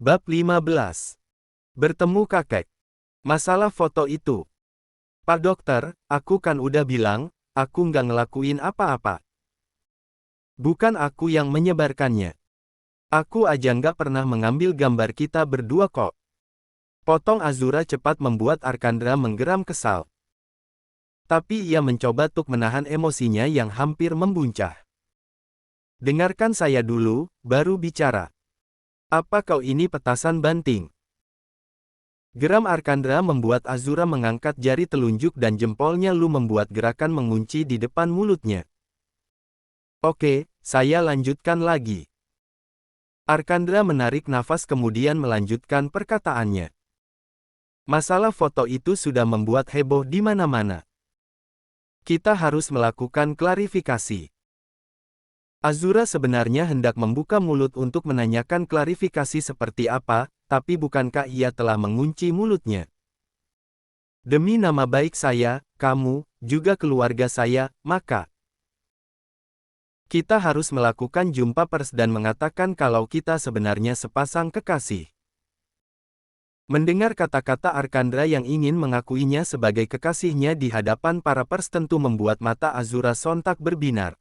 Bab 15. Bertemu kakek. Masalah foto itu. Pak dokter, aku kan udah bilang, aku nggak ngelakuin apa-apa. Bukan aku yang menyebarkannya. Aku aja nggak pernah mengambil gambar kita berdua kok. Potong Azura cepat membuat Arkandra menggeram kesal. Tapi ia mencoba untuk menahan emosinya yang hampir membuncah. Dengarkan saya dulu, baru bicara. Apa kau ini petasan banting? Geram Arkandra membuat Azura mengangkat jari telunjuk dan jempolnya membuat gerakan mengunci di depan mulutnya. Oke, saya lanjutkan lagi. Arkandra menarik nafas kemudian melanjutkan perkataannya. Masalah foto itu sudah membuat heboh di mana-mana. Kita harus melakukan klarifikasi. Azura sebenarnya hendak membuka mulut untuk menanyakan klarifikasi seperti apa, tapi bukankah ia telah mengunci mulutnya? Demi nama baik saya, kamu, juga keluarga saya, maka kita harus melakukan jumpa pers dan mengatakan kalau kita sebenarnya sepasang kekasih. Mendengar kata-kata Arkandra yang ingin mengakuinya sebagai kekasihnya di hadapan para pers tentu membuat mata Azura sontak berbinar.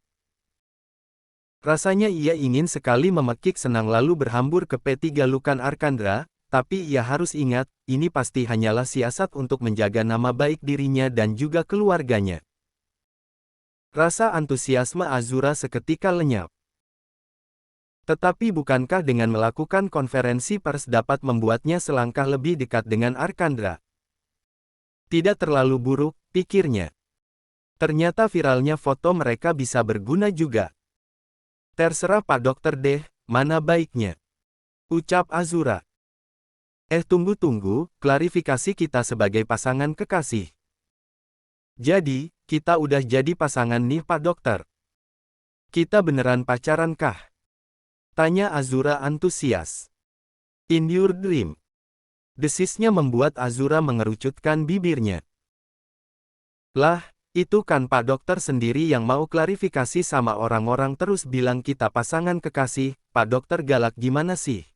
Rasanya ia ingin sekali memekik senang lalu berhambur ke P3 lukan Arkandra, tapi ia harus ingat, ini pasti hanyalah siasat untuk menjaga nama baik dirinya dan juga keluarganya. Rasa antusiasme Azura seketika lenyap. Tetapi bukankah dengan melakukan konferensi pers dapat membuatnya selangkah lebih dekat dengan Arkandra? Tidak terlalu buruk, pikirnya. Ternyata viralnya foto mereka bisa berguna juga. Terserah Pak Dokter deh, mana baiknya. Ucap Azura. Tunggu-tunggu, klarifikasi kita sebagai pasangan kekasih. Jadi, kita udah jadi pasangan nih Pak Dokter. Kita beneran pacaran kah? Tanya Azura antusias. In your dream. Desisnya membuat Azura mengerucutkan bibirnya. Lah, itu kan Pak Dokter sendiri yang mau klarifikasi sama orang-orang terus bilang kita pasangan kekasih, Pak Dokter galak gimana sih?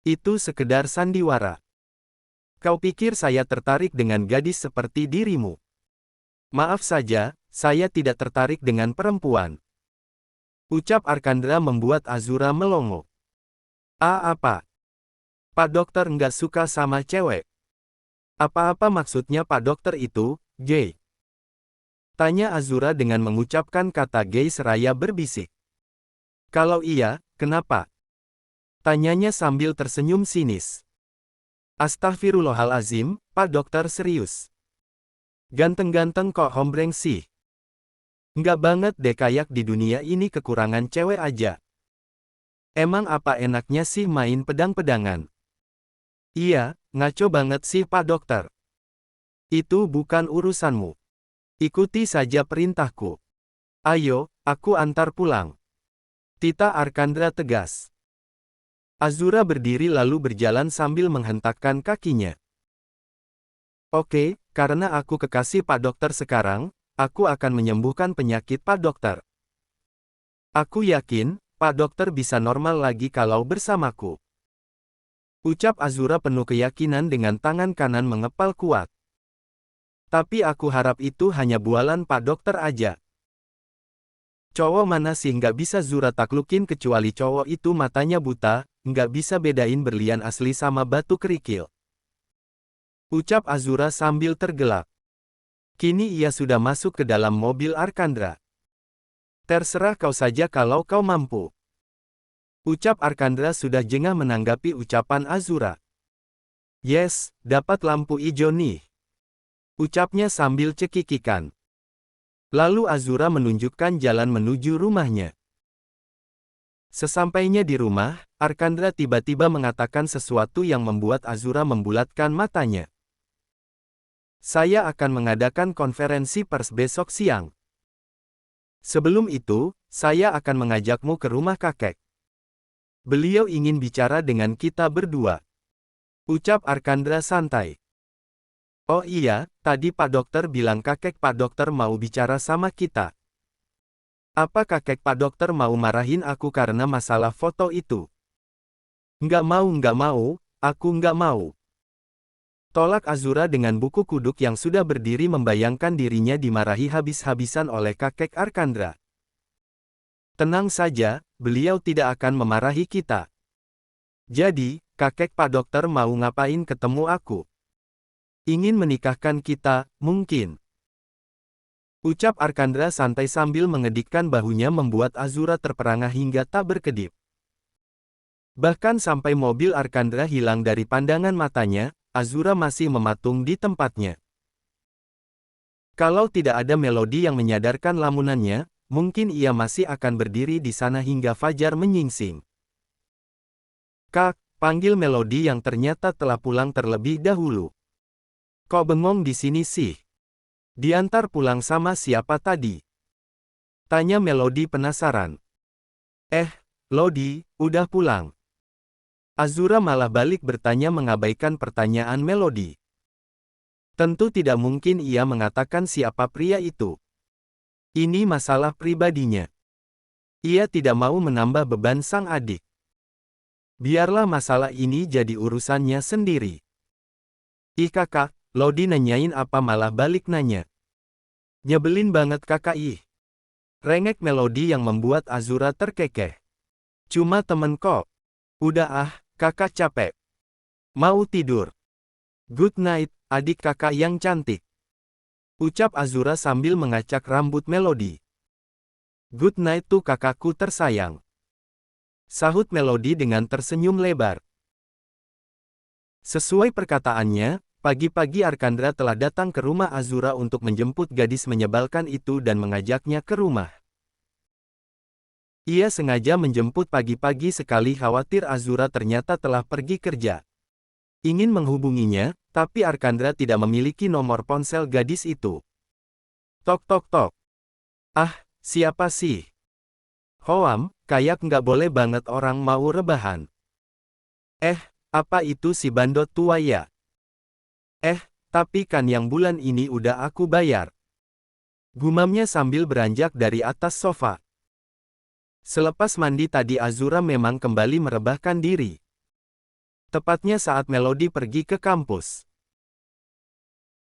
Itu sekedar sandiwara. Kau pikir saya tertarik dengan gadis seperti dirimu? Maaf saja, saya tidak tertarik dengan perempuan. Ucap Arkandra membuat Azura melongo. Apa? Pak Dokter nggak suka sama cewek? Apa-apa maksudnya Pak Dokter itu, gay? Tanya Azura dengan mengucapkan kata gay seraya berbisik. Kalau iya, kenapa? Tanyanya sambil tersenyum sinis. Astagfirullahalazim, Pak Dokter serius. Ganteng-ganteng kok hombreng sih. Nggak banget deh kayak di dunia ini kekurangan cewek aja. Emang apa enaknya sih main pedang-pedangan? Iya, ngaco banget sih Pak Dokter. Itu bukan urusanmu. Ikuti saja perintahku. Ayo, aku antar pulang. Tita Arkandra tegas. Azura berdiri lalu berjalan sambil menghentakkan kakinya. Oke, karena aku kekasih Pak Dokter sekarang, aku akan menyembuhkan penyakit Pak Dokter. Aku yakin, Pak Dokter bisa normal lagi kalau bersamaku. Ucap Azura penuh keyakinan dengan tangan kanan mengepal kuat. Tapi aku harap itu hanya bualan Pak Dokter aja. Cowok mana sih nggak bisa Zura taklukin kecuali cowok itu matanya buta, nggak bisa bedain berlian asli sama batu kerikil. Ucap Azura sambil tergelak. Kini ia sudah masuk ke dalam mobil Arkandra. Terserah kau saja kalau kau mampu. Ucap Arkandra sudah jengah menanggapi ucapan Azura. Yes, dapat lampu hijau nih. Ucapnya sambil cekikikan. Lalu Azura menunjukkan jalan menuju rumahnya. Sesampainya di rumah, Arkandra tiba-tiba mengatakan sesuatu yang membuat Azura membulatkan matanya. Saya akan mengadakan konferensi pers besok siang. Sebelum itu, saya akan mengajakmu ke rumah kakek. Beliau ingin bicara dengan kita berdua. Ucap Arkandra santai. Oh iya, tadi Pak Dokter bilang kakek Pak Dokter mau bicara sama kita. Apa kakek Pak Dokter mau marahin aku karena masalah foto itu? Nggak mau, aku nggak mau. Tolak Azura dengan buku kuduk yang sudah berdiri membayangkan dirinya dimarahi habis-habisan oleh kakek Arkandra. Tenang saja, beliau tidak akan memarahi kita. Jadi, kakek Pak Dokter mau ngapain ketemu aku? Ingin menikahkan kita, mungkin. Ucap Arkandra santai sambil mengedikkan bahunya membuat Azura terperangah hingga tak berkedip. Bahkan sampai mobil Arkandra hilang dari pandangan matanya, Azura masih mematung di tempatnya. Kalau tidak ada melodi yang menyadarkan lamunannya, mungkin ia masih akan berdiri di sana hingga fajar menyingsing. Kak, panggil Melodi yang ternyata telah pulang terlebih dahulu. Kok bengong di sini sih? Diantar pulang sama siapa tadi? Tanya Melodi penasaran. Lodi, udah pulang. Azura malah balik bertanya mengabaikan pertanyaan Melodi. Tentu tidak mungkin ia mengatakan siapa pria itu. Ini masalah pribadinya. Ia tidak mau menambah beban sang adik. Biarlah masalah ini jadi urusannya sendiri. Ih kakak, Lodi nanyain apa malah balik nanya. Nyebelin banget kakak ih. Rengek Melodi yang membuat Azura terkekeh. Cuma temen kok. Udah kakak capek. Mau tidur. Good night, adik kakak yang cantik. Ucap Azura sambil mengacak rambut Melodi. Good night tuh kakakku tersayang. Sahut Melodi dengan tersenyum lebar. Sesuai perkataannya, pagi-pagi Arkandra telah datang ke rumah Azura untuk menjemput gadis menyebalkan itu dan mengajaknya ke rumah. Ia sengaja menjemput pagi-pagi sekali khawatir Azura ternyata telah pergi kerja. Ingin menghubunginya, tapi Arkandra tidak memiliki nomor ponsel gadis itu. Tok tok tok. Siapa sih? Hoam, kayak nggak boleh banget orang mau rebahan. Apa itu si bandot tua ya? Tapi kan yang bulan ini udah aku bayar. Gumamnya sambil beranjak dari atas sofa. Selepas mandi tadi Azura memang kembali merebahkan diri. Tepatnya saat Melodi pergi ke kampus.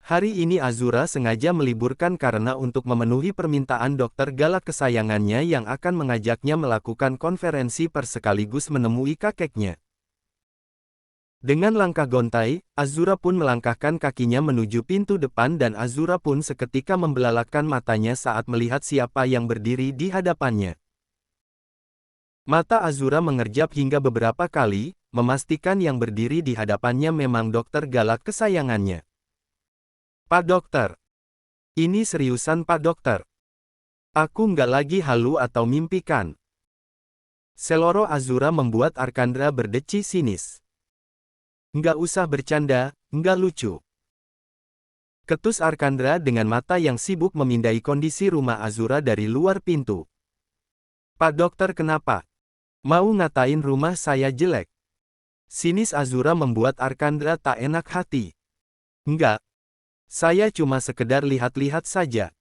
Hari ini Azura sengaja meliburkan karena untuk memenuhi permintaan dokter galak kesayangannya yang akan mengajaknya melakukan konferensi pers sekaligus menemui kakeknya. Dengan langkah gontai, Azura pun melangkahkan kakinya menuju pintu depan dan Azura pun seketika membelalakkan matanya saat melihat siapa yang berdiri di hadapannya. Mata Azura mengerjap hingga beberapa kali, memastikan yang berdiri di hadapannya memang dokter galak kesayangannya. Pak Dokter. Ini seriusan Pak Dokter. Aku nggak lagi halu atau mimpikan. Seloro Azura membuat Arkandra berdeci sinis. Nggak usah bercanda, nggak lucu. Ketus Arkandra dengan mata yang sibuk memindai kondisi rumah Azura dari luar pintu. Pak Dokter kenapa? Mau ngatain rumah saya jelek? Sinis Azura membuat Arkandra tak enak hati. Enggak. Saya cuma sekedar lihat-lihat saja.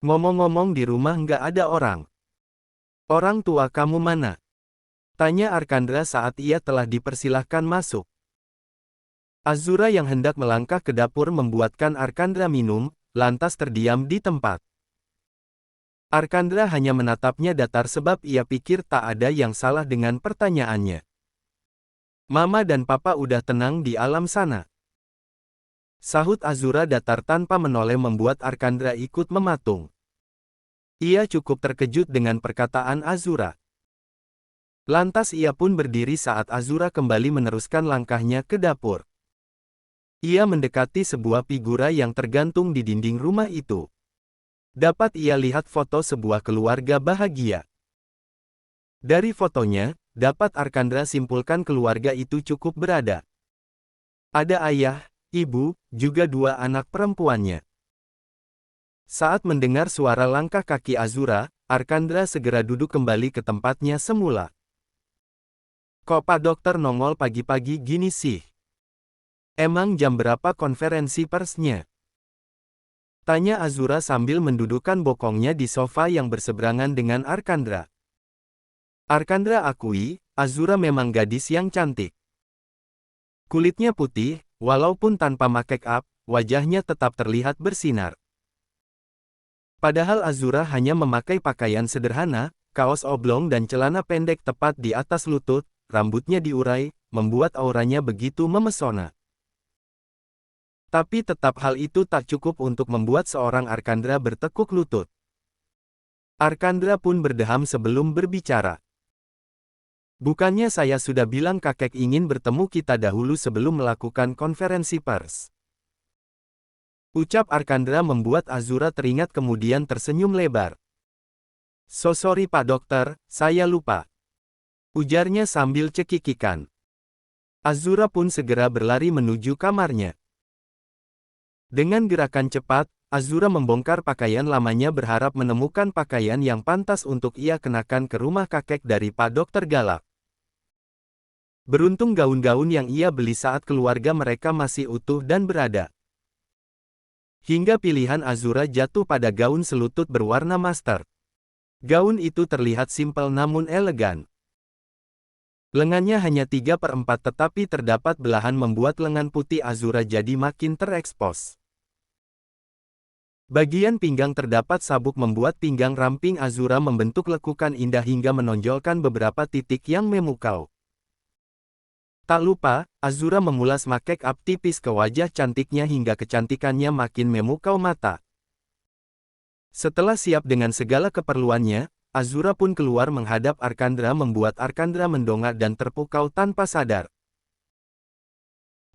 Ngomong-ngomong di rumah nggak ada orang. Orang tua kamu mana? Tanya Arkandra saat ia telah dipersilahkan masuk. Azura yang hendak melangkah ke dapur membuatkan Arkandra minum, lantas terdiam di tempat. Arkandra hanya menatapnya datar sebab ia pikir tak ada yang salah dengan pertanyaannya. Mama dan Papa udah tenang di alam sana. Sahut Azura datar tanpa menoleh membuat Arkandra ikut mematung. Ia cukup terkejut dengan perkataan Azura. Lantas ia pun berdiri saat Azura kembali meneruskan langkahnya ke dapur. Ia mendekati sebuah figura yang tergantung di dinding rumah itu. Dapat ia lihat foto sebuah keluarga bahagia. Dari fotonya, dapat Arkandra simpulkan keluarga itu cukup berada. Ada ayah, ibu, juga dua anak perempuannya. Saat mendengar suara langkah kaki Azura, Arkandra segera duduk kembali ke tempatnya semula. Kok Pak Dokter nongol pagi-pagi gini sih? Emang jam berapa konferensi persnya? Tanya Azura sambil mendudukkan bokongnya di sofa yang berseberangan dengan Arkandra. Arkandra akui, Azura memang gadis yang cantik. Kulitnya putih, walaupun tanpa make up, wajahnya tetap terlihat bersinar. Padahal Azura hanya memakai pakaian sederhana, kaos oblong dan celana pendek tepat di atas lutut, rambutnya diurai, membuat auranya begitu memesona. Tapi tetap hal itu tak cukup untuk membuat seorang Arkandra bertekuk lutut. Arkandra pun berdeham sebelum berbicara. Bukannya saya sudah bilang kakek ingin bertemu kita dahulu sebelum melakukan konferensi pers. Ucap Arkandra membuat Azura teringat kemudian tersenyum lebar. So sorry Pak Dokter, saya lupa. Ujarnya sambil cekikikan. Azura pun segera berlari menuju kamarnya. Dengan gerakan cepat, Azura membongkar pakaian lamanya berharap menemukan pakaian yang pantas untuk ia kenakan ke rumah kakek dari Pak Dokter Galak. Beruntung gaun-gaun yang ia beli saat keluarga mereka masih utuh dan berada. Hingga pilihan Azura jatuh pada gaun selutut berwarna mustard. Gaun itu terlihat simpel namun elegan. Lengannya hanya 3/4 tetapi terdapat belahan membuat lengan putih Azura jadi makin terekspos. Bagian pinggang terdapat sabuk membuat pinggang ramping Azura membentuk lekukan indah hingga menonjolkan beberapa titik yang memukau. Tak lupa, Azura memulas make up tipis ke wajah cantiknya hingga kecantikannya makin memukau mata. Setelah siap dengan segala keperluannya, Azura pun keluar menghadap Arkandra membuat Arkandra mendongak dan terpukau tanpa sadar.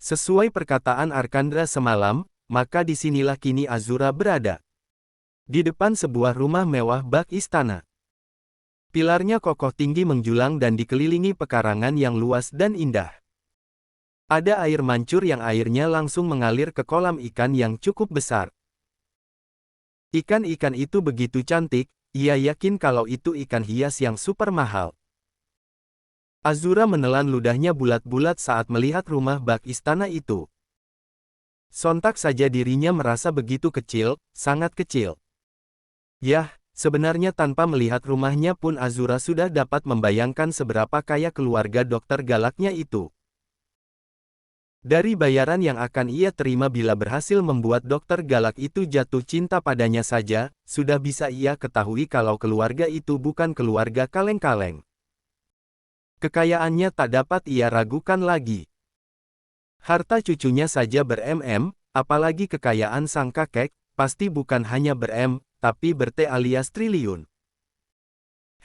Sesuai perkataan Arkandra semalam, maka disinilah kini Azura berada. Di depan sebuah rumah mewah bak istana. Pilarnya kokoh tinggi menjulang dan dikelilingi pekarangan yang luas dan indah. Ada air mancur yang airnya langsung mengalir ke kolam ikan yang cukup besar. Ikan-ikan itu begitu cantik, ia yakin kalau itu ikan hias yang super mahal. Azura menelan ludahnya bulat-bulat saat melihat rumah bak istana itu. Sontak saja dirinya merasa begitu kecil, sangat kecil. Yah, sebenarnya tanpa melihat rumahnya pun Azura sudah dapat membayangkan seberapa kaya keluarga Dokter Galaknya itu. Dari bayaran yang akan ia terima bila berhasil membuat Dokter Galak itu jatuh cinta padanya saja, sudah bisa ia ketahui kalau keluarga itu bukan keluarga kaleng-kaleng. Kekayaannya tak dapat ia ragukan lagi. Harta cucunya saja ber-MM, apalagi kekayaan sang kakek, pasti bukan hanya ber-M, tapi ber-T alias triliun.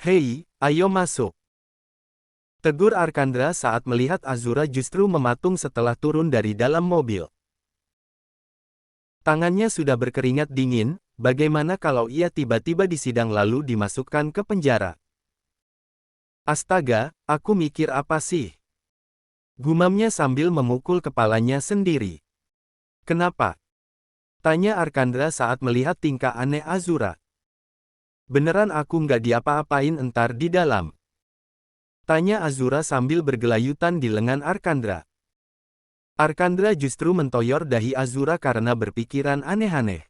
Hei, ayo masuk. Tegur Arkandra saat melihat Azura justru mematung setelah turun dari dalam mobil. Tangannya sudah berkeringat dingin, bagaimana kalau ia tiba-tiba disidang lalu dimasukkan ke penjara? Astaga, aku mikir apa sih? Gumamnya sambil memukul kepalanya sendiri. Kenapa? Tanya Arkandra saat melihat tingkah aneh Azura. Beneran aku nggak diapa-apain entar di dalam? Tanya Azura sambil bergelayutan di lengan Arkandra. Arkandra justru mentoyor dahi Azura karena berpikiran aneh-aneh.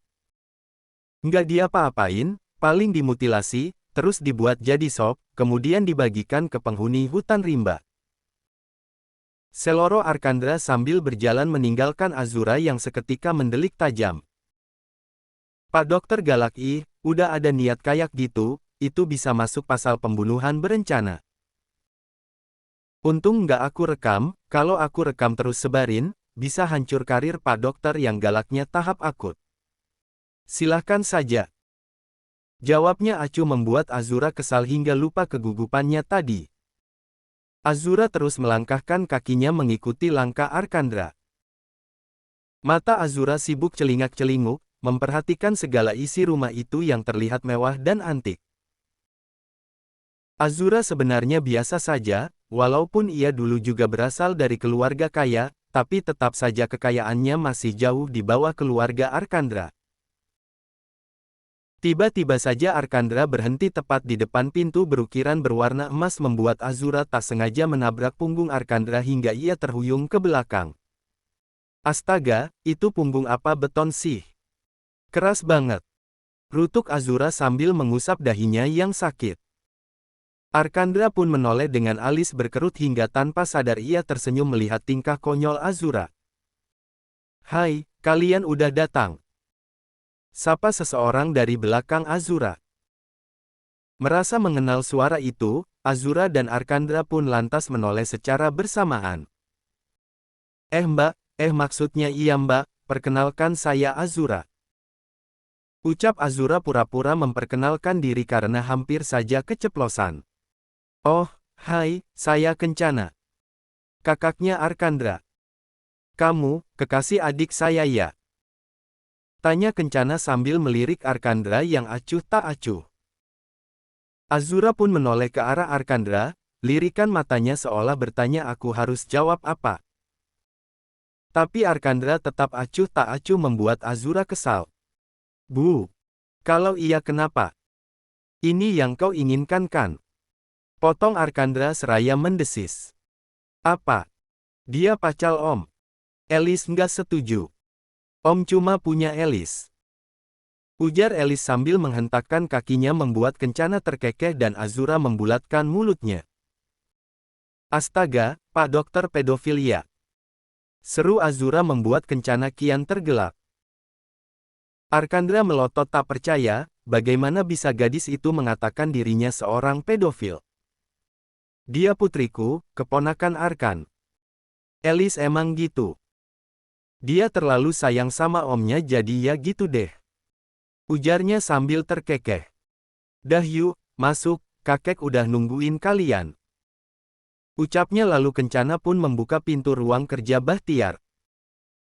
Nggak diapa-apain, paling dimutilasi, terus dibuat jadi sop, kemudian dibagikan ke penghuni hutan rimba. Seloro Arkandra sambil berjalan meninggalkan Azura yang seketika mendelik tajam. Pak Dokter Galak udah ada niat kayak gitu, itu bisa masuk pasal pembunuhan berencana. Untung nggak aku rekam, kalau aku rekam terus sebarin, bisa hancur karir Pak Dokter yang galaknya tahap akut. Silahkan saja. Jawabnya acuh membuat Azura kesal hingga lupa kegugupannya tadi. Azura terus melangkahkan kakinya mengikuti langkah Arkandra. Mata Azura sibuk celingak-celinguk, memperhatikan segala isi rumah itu yang terlihat mewah dan antik. Azura sebenarnya biasa saja, walaupun ia dulu juga berasal dari keluarga kaya, tapi tetap saja kekayaannya masih jauh di bawah keluarga Arkandra. Tiba-tiba saja Arkandra berhenti tepat di depan pintu berukiran berwarna emas membuat Azura tak sengaja menabrak punggung Arkandra hingga ia terhuyung ke belakang. Astaga, itu punggung apa beton sih? Keras banget. Rutuk Azura sambil mengusap dahinya yang sakit. Arkandra pun menoleh dengan alis berkerut hingga tanpa sadar ia tersenyum melihat tingkah konyol Azura. "Hai, kalian udah datang," sapa seseorang dari belakang Azura. Merasa mengenal suara itu, Azura dan Arkandra pun lantas menoleh secara bersamaan. Mbak, maksudnya iya mbak, perkenalkan saya Azura." Ucap Azura pura-pura memperkenalkan diri karena hampir saja keceplosan. "Oh, hai, saya Kencana. Kakaknya Arkandra. Kamu, kekasih adik saya ya?" tanya Kencana sambil melirik Arkandra yang acuh tak acuh. Azura pun menoleh ke arah Arkandra, lirikan matanya seolah bertanya aku harus jawab apa. Tapi Arkandra tetap acuh tak acuh membuat Azura kesal. "Bu, kalau iya kenapa? Ini yang kau inginkan kan?" potong Arkandra seraya mendesis. "Apa? Dia pacal Om." "Elis nggak setuju. Om cuma punya Elis," ujar Elis sambil menghentakkan kakinya membuat Kencana terkekeh dan Azura membulatkan mulutnya. "Astaga, Pak Dokter pedofilia," seru Azura membuat Kencana kian tergelak. Arkandra melotot tak percaya, bagaimana bisa gadis itu mengatakan dirinya seorang pedofil. "Dia putriku, keponakan Arkan. Elis emang gitu. Dia terlalu sayang sama omnya jadi ya gitu deh," ujarnya sambil terkekeh. "Dah yuk, masuk, kakek udah nungguin kalian." Ucapnya lalu Kencana pun membuka pintu ruang kerja Bahtiar.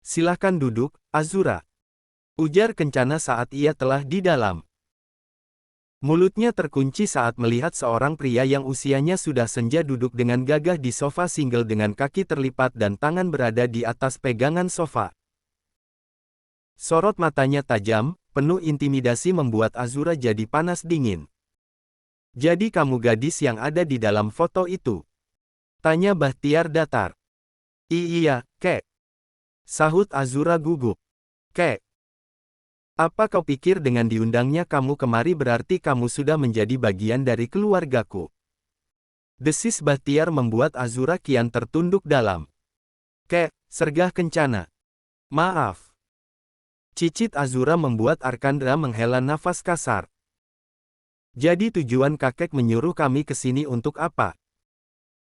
"Silahkan duduk, Azura," ujar Kencana saat ia telah di dalam. Mulutnya terkunci saat melihat seorang pria yang usianya sudah senja duduk dengan gagah di sofa single dengan kaki terlipat dan tangan berada di atas pegangan sofa. Sorot matanya tajam, penuh intimidasi membuat Azura jadi panas dingin. "Jadi kamu gadis yang ada di dalam foto itu?" tanya Bahtiar datar. "Iya, kek," sahut Azura gugup. "Kek, apa kau pikir dengan diundangnya kamu kemari berarti kamu sudah menjadi bagian dari keluargaku?" Desis Bahtiar membuat Azura kian tertunduk dalam. "Kek," sergah Kencana. "Maaf." Cicit Azura membuat Arkandra menghela nafas kasar. "Jadi tujuan kakek menyuruh kami ke sini untuk apa?"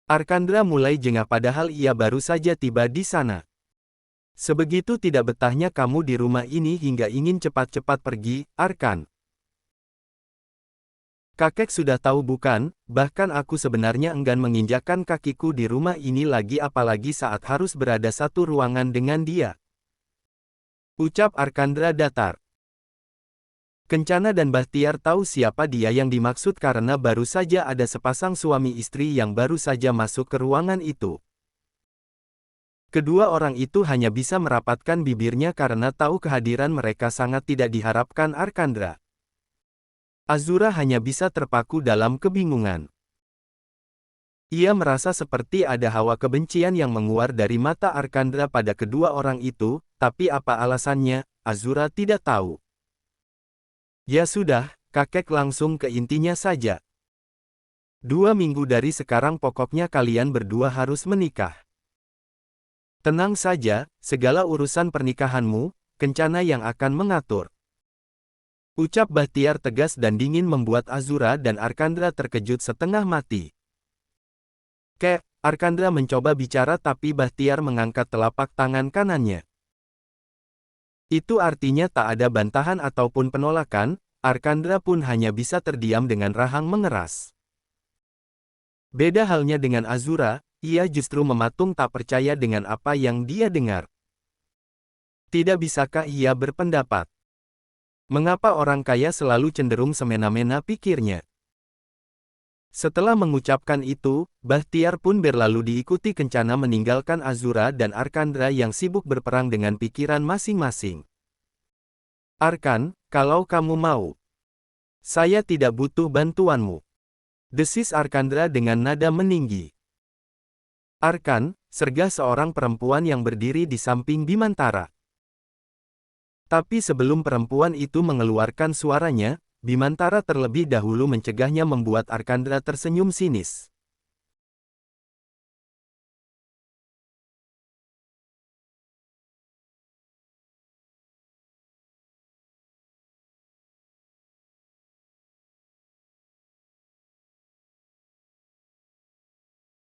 Arkandra mulai jengah padahal ia baru saja tiba di sana. "Sebegitu tidak betahnya kamu di rumah ini hingga ingin cepat-cepat pergi, Arkan." "Kakek sudah tahu bukan, bahkan aku sebenarnya enggan menginjakkan kakiku di rumah ini lagi apalagi saat harus berada satu ruangan dengan dia," ucap Arkandra datar. Kencana dan Bahtiar tahu siapa dia yang dimaksud karena baru saja ada sepasang suami istri yang baru saja masuk ke ruangan itu. Kedua orang itu hanya bisa merapatkan bibirnya karena tahu kehadiran mereka sangat tidak diharapkan Arkandra. Azura hanya bisa terpaku dalam kebingungan. Ia merasa seperti ada hawa kebencian yang menguar dari mata Arkandra pada kedua orang itu, tapi apa alasannya, Azura tidak tahu. "Ya sudah, kakek langsung ke intinya saja. 2 minggu dari sekarang pokoknya kalian berdua harus menikah. Tenang saja, segala urusan pernikahanmu, Kencana yang akan mengatur." Ucap Bahtiar tegas dan dingin membuat Azura dan Arkandra terkejut setengah mati. "Kek," Arkandra mencoba bicara tapi Bahtiar mengangkat telapak tangan kanannya. Itu artinya tak ada bantahan ataupun penolakan, Arkandra pun hanya bisa terdiam dengan rahang mengeras. Beda halnya dengan Azura, ia justru mematung tak percaya dengan apa yang dia dengar. Tidak bisakah ia berpendapat? Mengapa orang kaya selalu cenderung semena-mena pikirnya? Setelah mengucapkan itu, Bahtiar pun berlalu diikuti Kencana meninggalkan Azura dan Arkandra yang sibuk berperang dengan pikiran masing-masing. "Arkan, kalau kamu mau, saya tidak butuh bantuanmu," desis Arkandra dengan nada meninggi. "Arkan," sergah seorang perempuan yang berdiri di samping Bimantara. Tapi sebelum perempuan itu mengeluarkan suaranya, Bimantara terlebih dahulu mencegahnya membuat Arkandra tersenyum sinis.